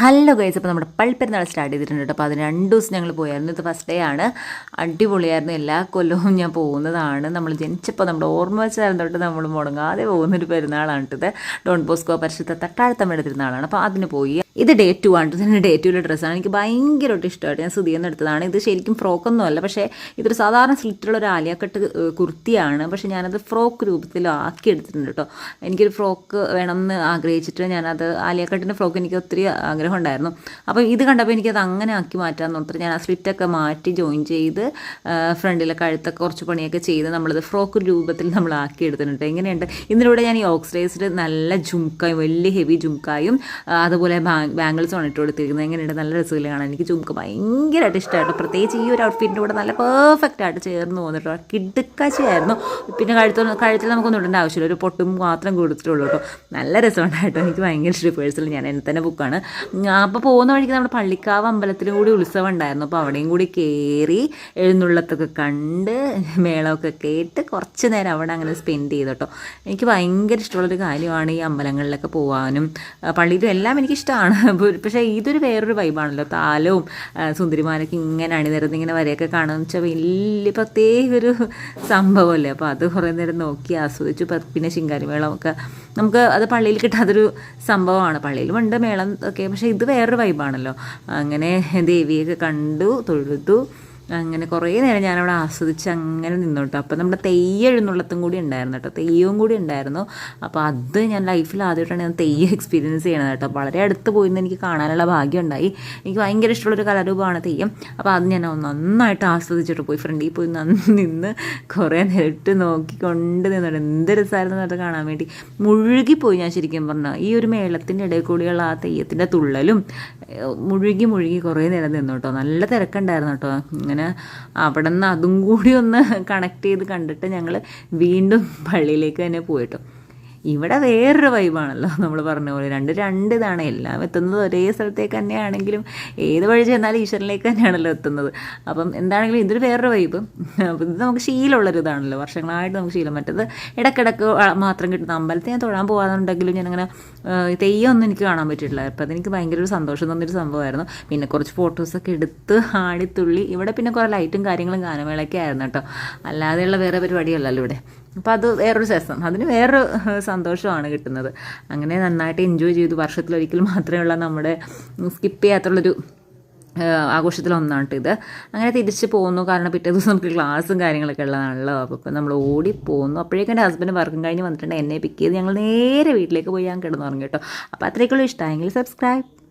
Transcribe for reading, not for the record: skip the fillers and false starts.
Hello guys, അപ്പോൾ നമ്മുടെ പള്ളിപ്പെരുന്നാൾ start ചെയ്തിട്ടുണ്ട് കേട്ടോ. അപ്പോൾ അതിന് 2 ദിവസം ഞങ്ങൾ പോയായിരുന്നു. ഇത് ഫസ്റ്റ് ഡേ ആണ്. അടിപൊളിയായിരുന്നു. എല്ലാ കൊല്ലവും ഞാൻ പോകുന്നതാണ്. നമ്മൾ ജനിച്ചപ്പോൾ നമ്മുടെ ഓർമ്മ വെച്ചാൽ തൊട്ട് നമ്മൾ മുടങ്ങാതെ പോകുന്നൊരു പെരുന്നാളാണ് ഇത്. ഡോൺ ബോസ്കോ പരിശുദ്ധ തട്ടാഴത്തമ്മയുടെ തിരുനാളാണ്. അപ്പോൾ അതിന് പോയി. ഇത് ഡേ 2 ആണ്. ഇതിന് ഡേ 2ലെ ഡ്രസ്സാണ്. എനിക്ക് ഭയങ്കരമായിട്ട് ഇഷ്ടമായിട്ട് ഞാൻ സുധിയെന്ന് എടുത്തതാണ്. ഇത് ശരിക്കും ഫ്രോക്കൊന്നും അല്ല, പക്ഷേ ഇതൊരു സാധാരണ സ്ലിറ്റുള്ള ഒരു ആലിയക്കട്ട് കുർത്തിയാണ്. പക്ഷേ ഞാനത് ഫ്രോക്ക് രൂപത്തിലാക്കി എടുത്തിട്ടുണ്ട് കേട്ടോ. എനിക്കൊരു ഫ്രോക്ക് വേണമെന്ന് ആഗ്രഹിച്ചിട്ട് ഞാനത് ആലിയക്കട്ടിൻ്റെ ഫ്രോക്ക് എനിക്ക് ഒത്തിരി ആഗ്രഹം ഉണ്ടായിരുന്നു. അപ്പോൾ ഇത് കണ്ടപ്പോൾ എനിക്കത് അങ്ങനെ ആക്കി മാറ്റാമെന്ന് ഓർത്തിട്ട് ഞാൻ ആ സ്ലിറ്റൊക്കെ മാറ്റി ജോയിൻ ചെയ്ത് ഫ്രണ്ടിലെ കഴുത്തൊക്കെ കുറച്ച് പണിയൊക്കെ ചെയ്ത് നമ്മളത് ഫ്രോക്ക് രൂപത്തിൽ നമ്മൾ ആക്കി എടുത്തിട്ടുണ്ട്. എങ്ങനെയുണ്ട്? ഇതിലൂടെ ഞാൻ ഈ ഓക്സിഡൈസ്ഡ് നല്ല ജുംക്കായും വലിയ ഹെവി ജുംക്കായും അതുപോലെ ബാംഗിൾസുമാണ് ഇട്ട് കൊടുത്തിരിക്കുന്നത്. എങ്ങനെയുണ്ട്? നല്ല രസമില്ല കാണാൻ. എനിക്ക് ജുംക്ക ഭയങ്കരമായിട്ട് ഇഷ്ടമായിട്ടോ. പ്രത്യേകിച്ച് ഈ ഒരു ഔട്ട്ഫിറ്റിൻ്റെ കൂടെ നല്ല പെർഫെക്റ്റ് ആയിട്ട് ചേർന്ന് പോകുന്നിട്ടോ. കിടുക്കാച്ചയായിരുന്നു. പിന്നെ കഴുത്തിൽ നമുക്കൊന്നും ഇടേണ്ട ആവശ്യമില്ല, ഒരു പൊട്ടും മാത്രം കൊടുത്തിട്ടുള്ളൂ കേട്ടോ. നല്ല രസമുണ്ടായിട്ടോ. എനിക്ക് ഭയങ്കര ഇഷ്ടം. പേഴ്സണൽ ഞാൻ എന്നെ തന്നെ ബുക്കാണ്. അപ്പോൾ പോകുന്ന വഴിക്ക് നമ്മുടെ പള്ളിക്കാവ് അമ്പലത്തിലും കൂടി ഉത്സവം ഉണ്ടായിരുന്നു. അപ്പോൾ അവിടെയും കൂടി കയറി എഴുന്നള്ളത്തൊക്കെ കണ്ട് മേളമൊക്കെ കേട്ട് കുറച്ച് നേരം അവിടെ അങ്ങനെ സ്പെൻഡ് ചെയ്തു കേട്ടോ. എനിക്ക് ഭയങ്കര ഇഷ്ടമുള്ളൊരു കാര്യമാണ് ഈ അമ്പലങ്ങളിലൊക്കെ പോകാനും പള്ളിയിലും എല്ലാം എനിക്കിഷ്ടമാണ്. പക്ഷേ ഇതൊരു വേറൊരു വൈബാണല്ലോ. താലവും സുന്ദരിമാരൊക്കെ ഇങ്ങനെ അണിനിരന്ന് ഇങ്ങനെ വരെയൊക്കെ കാണുമെന്ന് വെച്ചാൽ വലിയ പ്രത്യേക ഒരു സംഭവമല്ലേ. അപ്പോൾ അത് കുറേ നേരം നോക്കി ആസ്വദിച്ചു. പിന്നെ ശിങ്കാരിമേളമൊക്കെ നമുക്ക് അത് പള്ളിയിൽ കിട്ടാത്തൊരു സംഭവമാണ്. പള്ളിയിലും ഉണ്ട് മേളം ഒക്കെ, പക്ഷേ ഇത് വേറൊരു വൈബാണല്ലോ. അങ്ങനെ ദേവിയൊക്കെ കണ്ടു, തൊഴുതു. അങ്ങനെ കുറേ നേരം ഞാനവിടെ ആസ്വദിച്ച് അങ്ങനെ നിന്നു കേട്ടോ. അപ്പോൾ നമ്മുടെ എഴുന്നള്ളത്തും കൂടി ഉണ്ടായിരുന്നു കേട്ടോ. തെയ്യവും കൂടി ഉണ്ടായിരുന്നു. അപ്പോൾ അത് ഞാൻ ലൈഫിൽ ആദ്യമായിട്ടാണ് ഞാൻ തെയ്യം എക്സ്പീരിയൻസ് ചെയ്യണത് കേട്ടോ. വളരെ അടുത്ത് പോയിന്ന് എനിക്ക് കാണാനുള്ള ഭാഗ്യം ഉണ്ടായി. എനിക്ക് ഭയങ്കര ഇഷ്ടമുള്ളൊരു കലാരൂപമാണ് തെയ്യം. അപ്പോൾ അത് ഞാൻ നന്നായിട്ട് ആസ്വദിച്ചിട്ട് പോയി ഫ്രണ്ടിൽ പോയി നിന്ന് കുറേ നേരിട്ട് നോക്കിക്കൊണ്ട് നിന്നിട്ട് എന്ത് രസമായിരുന്നു അത് കാണാൻ വേണ്ടി. മുഴുകിപ്പോയി ഞാൻ ശരിക്കും പറഞ്ഞാൽ. ഈ ഒരു മേളത്തിൻ്റെ ഇടയിൽ കൂടിയുള്ള ആ തെയ്യത്തിൻ്റെ തുള്ളലും മുഴുകി കുറേ നേരം നിന്നു കേട്ടോ. നല്ല തിരക്കുണ്ടായിരുന്നു കേട്ടോ. അങ്ങനെ അവിടെ നിന്ന് അതും കൂടി ഒന്ന് കണക്ട് ചെയ്ത് കണ്ടിട്ട് ഞങ്ങൾ വീണ്ടും പള്ളിയിലേക്ക് തന്നെ പോയിട്ടോ. ഇവിടെ വേറൊരു വൈബാണല്ലോ. നമ്മൾ പറഞ്ഞ പോലെ രണ്ട് ഇതാണ്. എല്ലാം എത്തുന്നത് ഒരേ സ്ഥലത്തേക്ക് തന്നെയാണെങ്കിലും ഏത് വഴി ചെന്നാലും ഈശ്വരനിലേക്ക് തന്നെയാണല്ലോ എത്തുന്നത്. അപ്പം എന്താണെങ്കിലും ഇതൊരു വേറൊരു വൈബ്. അപ്പം ഇത് നമുക്ക് ശീലമുള്ളൊരിതാണല്ലോ. വർഷങ്ങളായിട്ട് നമുക്ക് ശീലം. മറ്റത് ഇടയ്ക്കിടയ്ക്ക് മാത്രം കിട്ടുന്ന അമ്പലത്തിൽ ഞാൻ തൊഴാൻ പോകാറുണ്ടെങ്കിലും ഞാനങ്ങനെ തെയ്യമൊന്നും എനിക്ക് കാണാൻ പറ്റിയിട്ടില്ല. അപ്പം അതെനിക്ക് ഭയങ്കര ഒരു സന്തോഷം തോന്നിയൊരു സംഭവമായിരുന്നു. പിന്നെ കുറച്ച് ഫോട്ടോസൊക്കെ എടുത്ത് ആടിത്തുള്ളി. ഇവിടെ പിന്നെ കുറേ ലൈറ്റും കാര്യങ്ങളും ഗാനമേളയൊക്കെ ആയിരുന്നു കേട്ടോ. അല്ലാതെയുള്ള വേറെ പരിപാടിയല്ലല്ലോ ഇവിടെ. അപ്പോൾ അത് വേറൊരു രസം, അതിന് വേറൊരു സന്തോഷമാണ് കിട്ടുന്നത്. അങ്ങനെ നന്നായിട്ട് എൻജോയ് ചെയ്തു. വർഷത്തിലൊരിക്കൽ മാത്രമേ ഉള്ള നമ്മുടെ സ്കിപ്പ് ചെയ്യാത്തുള്ളൊരു ആഘോഷത്തിലൊന്നാണ് ഇത്. അങ്ങനെ തിരിച്ച് പോകുന്നു. കാരണം പിറ്റേ ദിവസം നമുക്ക് ക്ലാസ്സും കാര്യങ്ങളൊക്കെ ഉള്ളതാണല്ലോ. അപ്പോൾ നമ്മൾ ഓടിപ്പോകുന്നു. അപ്പോഴേക്കും എൻ്റെ ഹസ്ബൻഡ് വർക്കും കഴിഞ്ഞ് വന്നിട്ടുണ്ട്. എന്നെ പിക്ക് ചെയ്ത് ഞങ്ങൾ നേരെ വീട്ടിലേക്ക് പോയി ഞാൻ കിടന്നുറങ്ങി കേട്ടോ. അപ്പോൾ അത്രയൊക്കെയുള്ള ഇഷ്ടമായെങ്കിൽ സബ്സ്ക്രൈബ്.